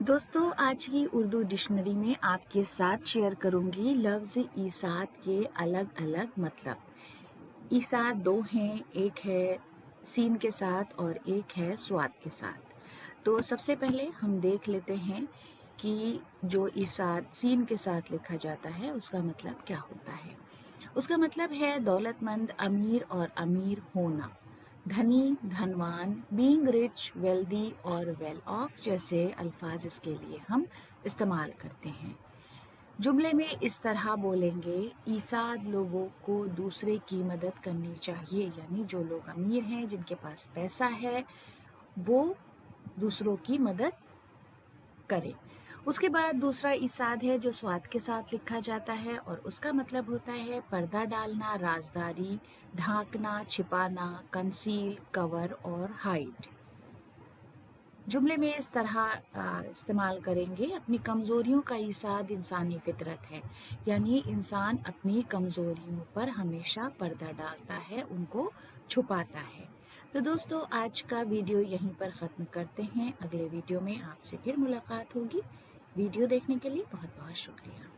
दोस्तों, आज की उर्दू डिक्शनरी में आपके साथ शेयर करूंगी लफ्ज़ ईसाद के अलग अलग मतलब। ईसाद दो हैं, एक है सीन के साथ और एक है स्वाद के साथ। तो सबसे पहले हम देख लेते हैं कि जो ईसाद सीन के साथ लिखा जाता है उसका मतलब क्या होता है। उसका मतलब है दौलतमंद, अमीर और अमीर होना, धनी, धनवान, बीइंग रिच, वेल्दी और वेल ऑफ जैसे अल्फाज इसके लिए हम इस्तेमाल करते हैं। जुमले में इस तरह बोलेंगे, ईसाद लोगों को दूसरे की मदद करनी चाहिए, यानी जो लोग अमीर हैं, जिनके पास पैसा है, वो दूसरों की मदद करें। उसके बाद दूसरा ईसाद है जो स्वाद के साथ लिखा जाता है और उसका मतलब होता है पर्दा डालना, राजदारी, ढांकना, छिपाना, कंसील, कवर और हाइड। जुमले में इस तरह इस्तेमाल करेंगे, अपनी कमज़ोरियों का ईसाद इंसानी फितरत है, यानी इंसान अपनी कमज़ोरियों पर हमेशा पर्दा डालता है, उनको छुपाता है। तो दोस्तों, आज का वीडियो यहीं पर ख़त्म करते हैं। अगले वीडियो में आपसे फिर मुलाकात होगी। वीडियो देखने के लिए बहुत बहुत शुक्रिया।